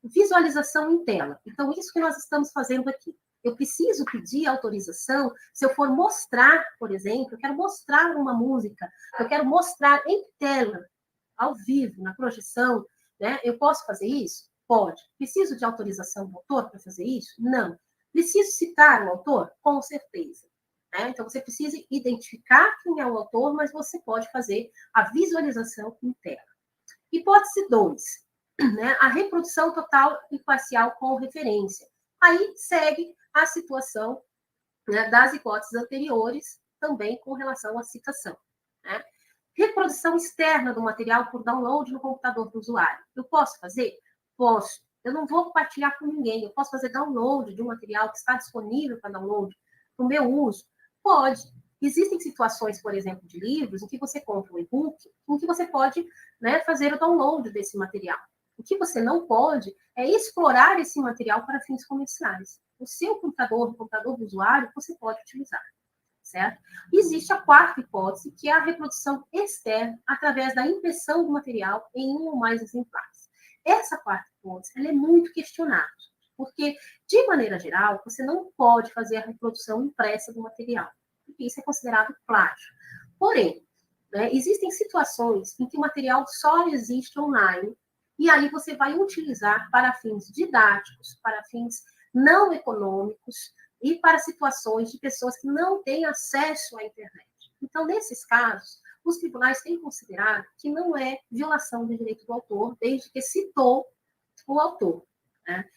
Visualização em tela. Então, isso que nós estamos fazendo aqui. Eu preciso pedir autorização se eu for mostrar, por exemplo, eu quero mostrar uma música, eu quero mostrar em tela, ao vivo, na projeção, né? Eu posso fazer isso? Pode. Preciso de autorização do autor para fazer isso? Não. Preciso citar o autor? Com certeza. Né? Então, você precisa identificar quem é o autor, mas você pode fazer a visualização em tela. Hipótese 2, né? A reprodução total e parcial com referência. Aí segue a situação, né, das hipóteses anteriores, também com relação à citação. Né? Reprodução externa do material por download no computador do usuário. Eu posso fazer? Posso. Eu não vou compartilhar com ninguém. Eu posso fazer download de um material que está disponível para download para o meu uso? Pode. Existem situações, por exemplo, de livros, em que você compra um e-book, em que você pode, né, fazer o download desse material. O que você não pode é explorar esse material para fins comerciais. O seu computador, o computador do usuário, você pode utilizar, certo? Existe a quarta hipótese, que é a reprodução externa através da impressão do material em um ou mais exemplares. Essa quarta hipótese, ela é muito questionada, porque, de maneira geral, você não pode fazer a reprodução impressa do material, porque isso é considerado plágio. Porém, né, existem situações em que o material só existe online, e aí você vai utilizar para fins didáticos, para fins não econômicos e para situações de pessoas que não têm acesso à internet. Então, nesses casos, os tribunais têm considerado que não é violação do direito do autor, desde que citou o autor. Né?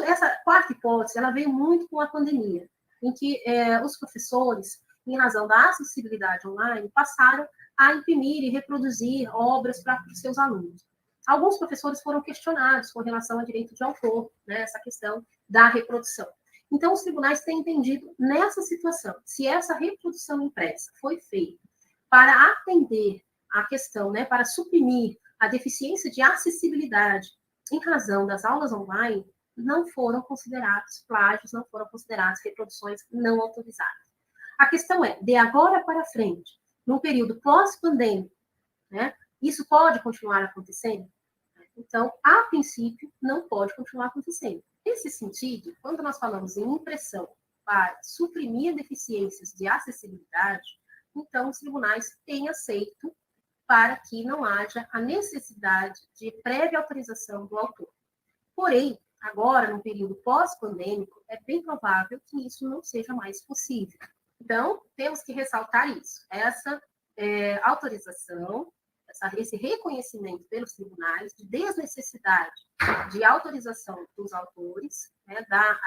Essa quarta hipótese, ela veio muito com a pandemia, em que os professores, em razão da acessibilidade online, passaram a imprimir e reproduzir obras para os seus alunos. Alguns professores foram questionados com relação ao direito de autor, né, essa questão da reprodução. Então, os tribunais têm entendido nessa situação, se essa reprodução impressa foi feita para atender a questão, né, para suprimir a deficiência de acessibilidade em razão das aulas online, não foram considerados plágios, não foram consideradas reproduções não autorizadas. A questão é, de agora para frente, num período pós-pandêmico, né, isso pode continuar acontecendo? Então, a princípio, não pode continuar acontecendo. Nesse sentido, quando nós falamos em impressão para suprimir deficiências de acessibilidade, então os tribunais têm aceito para que não haja a necessidade de prévia autorização do autor. Porém, agora, no período pós-pandêmico, é bem provável que isso não seja mais possível. Então, temos que ressaltar isso. Essa autorização, esse reconhecimento pelos tribunais de desnecessidade de autorização dos autores, né, da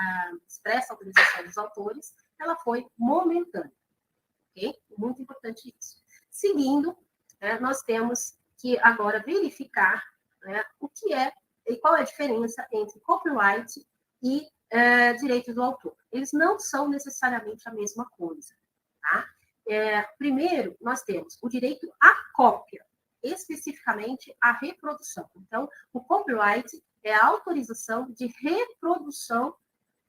expressa autorização dos autores, ela foi momentânea. Okay? Muito importante isso. Seguindo, nós temos que agora verificar, né, o que é e qual é a diferença entre copyright e direito do autor. Eles não são necessariamente a mesma coisa. Tá? Primeiro, nós temos o direito à cópia, especificamente a reprodução. Então, o copyright é a autorização de reprodução,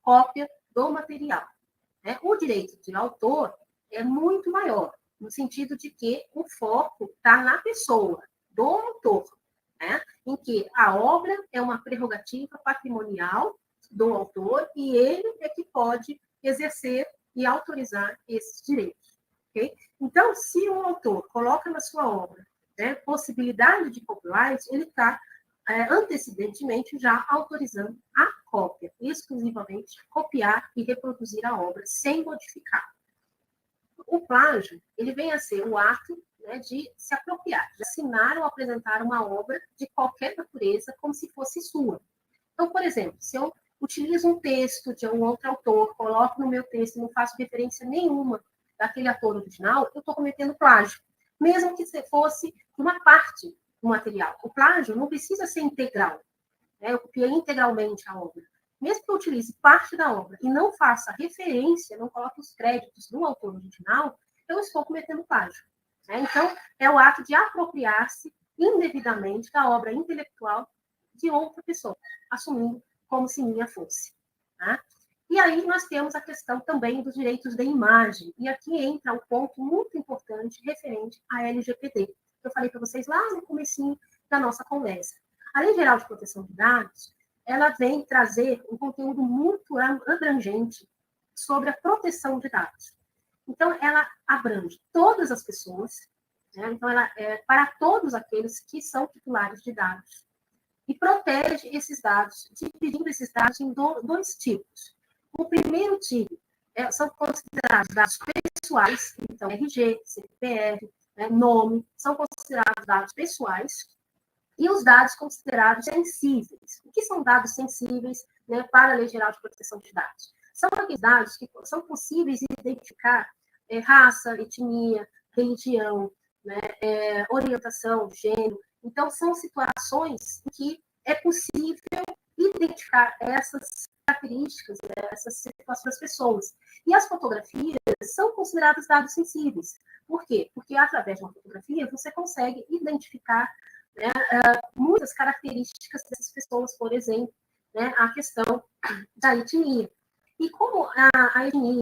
cópia do material. Né? O direito de autor é muito maior, no sentido de que o foco está na pessoa, do autor, né? Em que a obra é uma prerrogativa patrimonial do autor e ele é que pode exercer e autorizar esses direitos. Okay? Então, se o autor coloca na sua obra, né, possibilidade de copyright, ele está antecedentemente já autorizando a cópia, exclusivamente copiar e reproduzir a obra sem modificar. O plágio, ele vem a ser o ato, né, de se apropriar, de assinar ou apresentar uma obra de qualquer natureza como se fosse sua. Então, por exemplo, se eu utilizo um texto de um outro autor, coloco no meu texto e não faço referência nenhuma daquele autor original, eu estou cometendo plágio, mesmo que fosse uma parte do material. O plágio não precisa ser integral, né? Eu copiei integralmente a obra. Mesmo que eu utilize parte da obra e não faça referência, não coloque os créditos do autor original, eu estou cometendo plágio. Né? Então, é o ato de apropriar-se indevidamente da obra intelectual de outra pessoa. assumindo como se minha fosse. Tá? E aí nós temos a questão também dos direitos de imagem. E aqui entra um ponto muito importante referente à LGPD, que eu falei para vocês lá no comecinho da nossa conversa. A Lei Geral de Proteção de Dados, ela vem trazer um conteúdo muito abrangente sobre a proteção de dados. Então, ela abrange todas as pessoas, né? Então, ela é para todos aqueles que são titulares de dados. E protege esses dados, dividindo esses dados em dois tipos. O primeiro tipo são considerados dados pessoais, então RG, CPF, né, nome, são considerados dados pessoais, e os dados considerados sensíveis. O que são dados sensíveis, né, para a Lei Geral de Proteção de Dados? São aqueles dados que são possíveis de identificar raça, etnia, religião, né, orientação, gênero. Então, são situações em que é possível identificar essas características, essas situações das pessoas. E as fotografias são consideradas dados sensíveis. Por quê? Porque, através de uma fotografia, você consegue identificar, né, muitas características dessas pessoas, por exemplo, né, a questão da etnia. E como a etnia,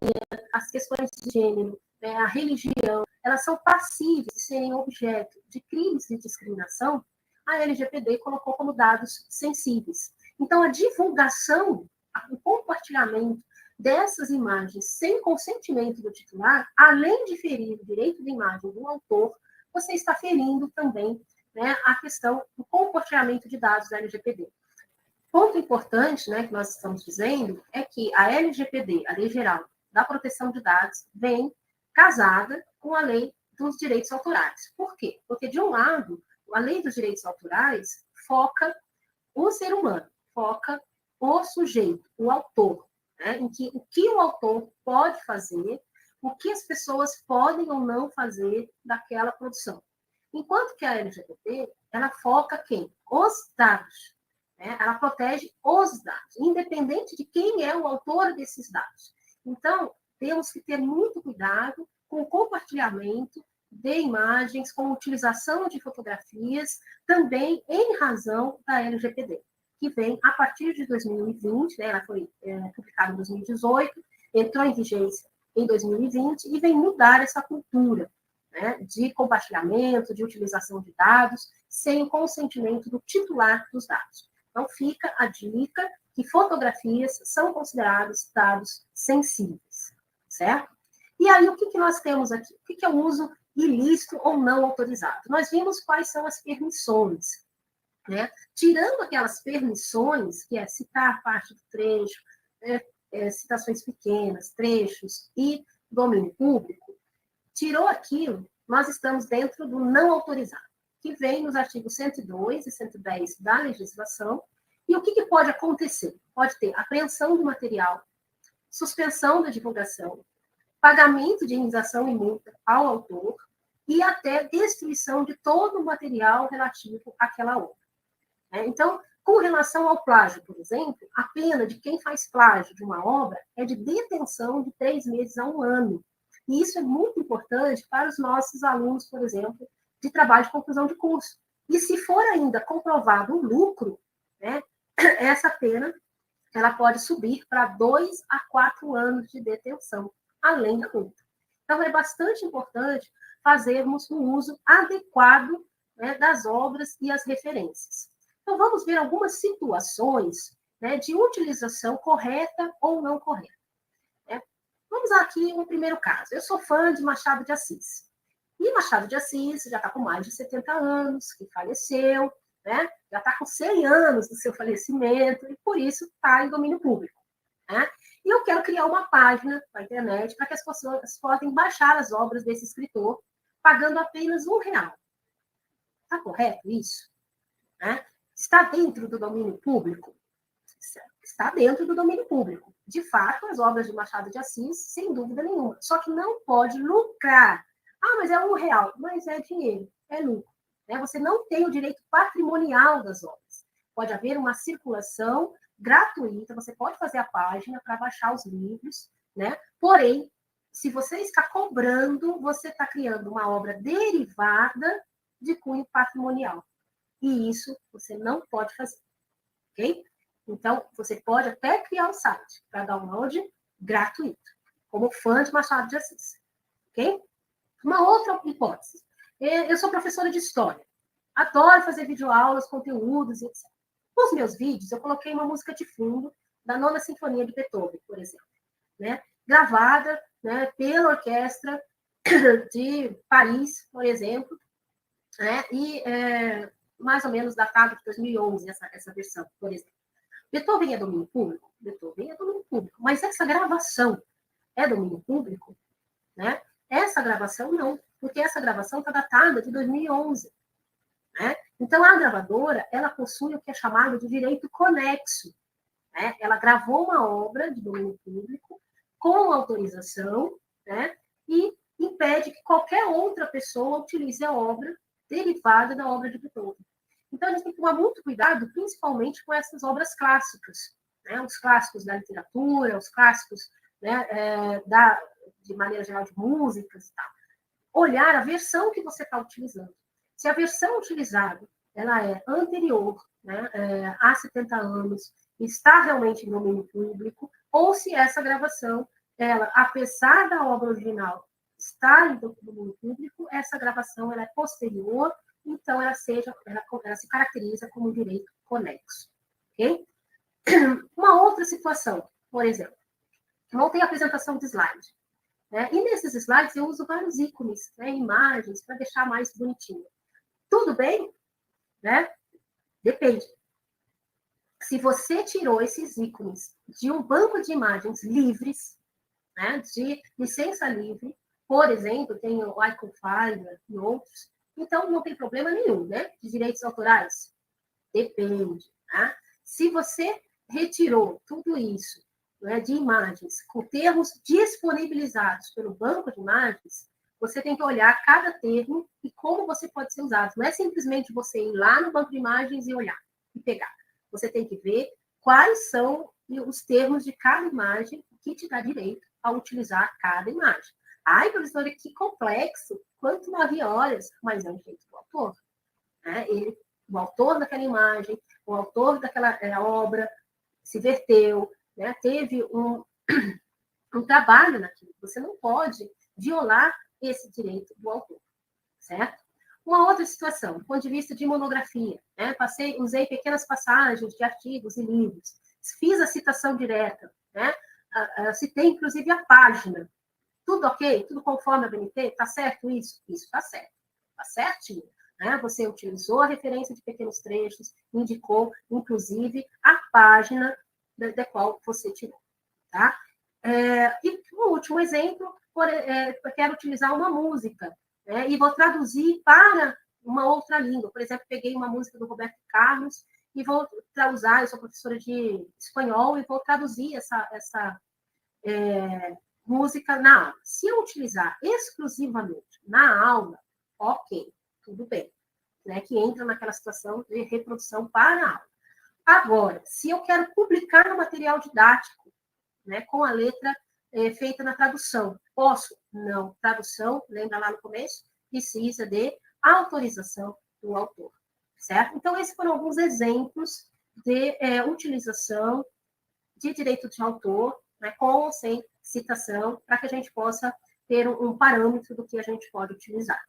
as questões de gênero, né, a religião, elas são passíveis de serem objeto de crimes de discriminação, a LGPD colocou como dados sensíveis. Então, a divulgação, o compartilhamento dessas imagens sem consentimento do titular, além de ferir o direito de imagem do autor, você está ferindo também, né, a questão do compartilhamento de dados da LGPD. Ponto importante, né, que nós estamos dizendo é que a LGPD, a Lei Geral da Proteção de Dados, vem casada com a Lei dos Direitos Autorais. Por quê? Porque, de um lado, a Lei dos Direitos Autorais foca o ser humano, foca o sujeito, o autor, né, em que o que o autor pode fazer, o que as pessoas podem ou não fazer daquela produção. Enquanto que a LGPD, ela foca quem? Os dados. Né? Ela protege os dados, independente de quem é o autor desses dados. Então, temos que ter muito cuidado com o compartilhamento de imagens, com a utilização de fotografias, também em razão da LGPD, que vem a partir de 2020, né? Ela foi publicada em 2018, entrou em vigência em 2020 e vem mudar essa cultura, né, de compartilhamento, de utilização de dados, sem o consentimento do titular dos dados. Então, fica a dica que fotografias são considerados dados sensíveis, certo? E aí, o que nós temos aqui? O que é o uso ilícito ou não autorizado? Nós vimos quais são as permissões, né? Tirando aquelas permissões, que é citar parte do trecho, citações pequenas, trechos e domínio público, tirou aquilo, nós estamos dentro do não autorizado, que vem nos artigos 102 e 110 da legislação. E o que pode acontecer? Pode ter apreensão do material, suspensão da divulgação, pagamento de indenização e multa ao autor e até destruição de todo o material relativo àquela obra. Então, com relação ao plágio, por exemplo, a pena de quem faz plágio de uma obra é de detenção de 3 meses a 1 ano. E isso é muito importante para os nossos alunos, por exemplo, de trabalho de conclusão de curso. E se for ainda comprovado o lucro, né, essa pena ela pode subir para 2 a 4 anos de detenção, além da multa. Então, é bastante importante fazermos um uso adequado, né, das obras e as referências. Então, vamos ver algumas situações, né, de utilização correta ou não correta. Né? Vamos aqui um primeiro caso. Eu sou fã de Machado de Assis. E Machado de Assis já está com mais de 70 anos, que faleceu, né? Já está com 100 anos do seu falecimento, e por isso está em domínio público. Né? E eu quero criar uma página na internet para que as pessoas possam baixar as obras desse escritor, pagando apenas R$1. Está correto isso? Né? Está dentro do domínio público? Está dentro do domínio público. De fato, as obras de Machado de Assis, sem dúvida nenhuma. Só que não pode lucrar. Ah, mas é R$1. Mas é dinheiro, é lucro. Né? Você não tem o direito patrimonial das obras. Pode haver uma circulação gratuita, você pode fazer a página para baixar os livros, né? Porém, se você está cobrando, você está criando uma obra derivada de cunho patrimonial. E isso você não pode fazer, ok? Então, você pode até criar um site para download gratuito, como fã de Machado de Assis. Ok? Uma outra hipótese. Eu sou professora de história. Adoro fazer videoaulas, conteúdos, etc. Nos meus vídeos, eu coloquei uma música de fundo da Nona Sinfonia de Beethoven, por exemplo, né? Gravada, né, pela orquestra de Paris, por exemplo, né? E mais ou menos datado de 2011, essa versão, por exemplo. Beethoven é domínio público? Beethoven é domínio público. Mas essa gravação é domínio público? Né? Essa gravação não, porque essa gravação está datada de 2011. Né? Então, a gravadora, ela possui o que é chamado de direito conexo. Né? Ela gravou uma obra de domínio público com autorização, né? E impede que qualquer outra pessoa utilize a obra derivada da obra de Beethoven. Então, a gente tem que tomar muito cuidado, principalmente com essas obras clássicas, né? Os clássicos da literatura, os clássicos, né, de maneira geral, de músicas e tal. Olhar a versão que você está utilizando. Se a versão utilizada ela é anterior, né, há 70 anos, está realmente em domínio público, ou se essa gravação, ela, apesar da obra original estar em domínio público, essa gravação ela é posterior, então ela se caracteriza como direito conexo. Okay? Uma outra situação, por exemplo, montei a apresentação de slide. Né? E nesses slides eu uso vários ícones, né, imagens, para deixar mais bonitinho. Tudo bem? Né? Depende. Se você tirou esses ícones de um banco de imagens livres, né, de licença livre, por exemplo, tem o Icon Finder e outros, então não tem problema nenhum, né? De direitos autorais. Depende. Tá? Se você retirou tudo isso, né, de imagens com termos disponibilizados pelo banco de imagens, você tem que olhar cada termo e como você pode ser usado. Não é simplesmente você ir lá no banco de imagens e olhar e pegar. Você tem que ver quais são os termos de cada imagem que te dá direito a utilizar cada imagem. Ai, professora, que complexo, quanto 9 horas, mas é um direito do autor. Né? O autor daquela imagem, o autor daquela obra se verteu, né? Teve um trabalho naquilo. Você não pode violar esse direito do autor, certo? Uma outra situação, do ponto de vista de monografia, né? Usei pequenas passagens de artigos e livros, fiz a citação direta, né? Citei, inclusive, a página. Tudo ok? Tudo conforme a BNT? Está certo isso? Isso está certo. Está certinho. Né? Você utilizou a referência de pequenos trechos, indicou, inclusive, a página da qual você tirou. Tá? E um último exemplo, eu quero utilizar uma música, né? E vou traduzir para uma outra língua. Por exemplo, peguei uma música do Roberto Carlos e vou usar, eu sou professora de espanhol, e vou traduzir essa música na aula. Se eu utilizar exclusivamente na aula, ok, tudo bem. Né? Que entra naquela situação de reprodução para a aula. Agora, se eu quero publicar no material didático, né, com a letra feita na tradução, posso? Não. Tradução, lembra lá no começo, precisa de autorização do autor, certo? Então, esses foram alguns exemplos de utilização de direito de autor, né, com ou sem citação, para que a gente possa ter um parâmetro do que a gente pode utilizar.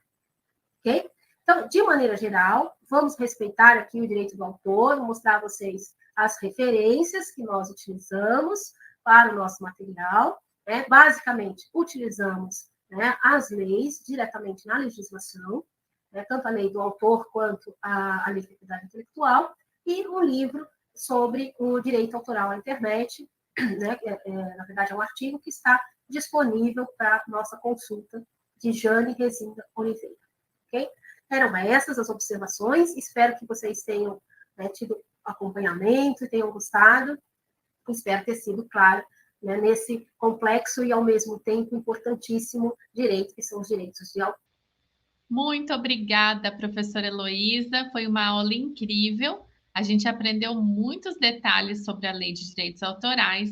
Ok? Então, de maneira geral, vamos respeitar aqui o direito do autor, vou mostrar a vocês as referências que nós utilizamos para o nosso material. Né? Basicamente, utilizamos, né, as leis diretamente na legislação, né, tanto a lei do autor quanto a lei de propriedade intelectual, e um livro sobre o direito autoral à internet, né, na verdade é um artigo que está disponível para nossa consulta, de Jane Rezinda Oliveira. Ok? Eram essas as observações, espero que vocês tenham, né, tido acompanhamento e tenham gostado, espero ter sido claro, né, nesse complexo e, ao mesmo tempo, importantíssimo direito, que são os direitos de autor. Muito obrigada, professora Heloísa, foi uma aula incrível, a gente aprendeu muitos detalhes sobre a Lei de Direitos Autorais,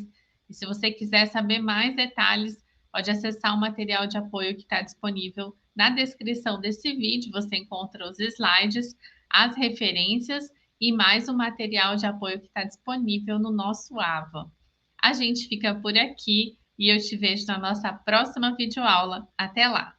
e se você quiser saber mais detalhes, pode acessar o material de apoio que está disponível na descrição desse vídeo, você encontra os slides, as referências e mais um material de apoio que está disponível no nosso AVA. A gente fica por aqui e eu te vejo na nossa próxima videoaula. Até lá!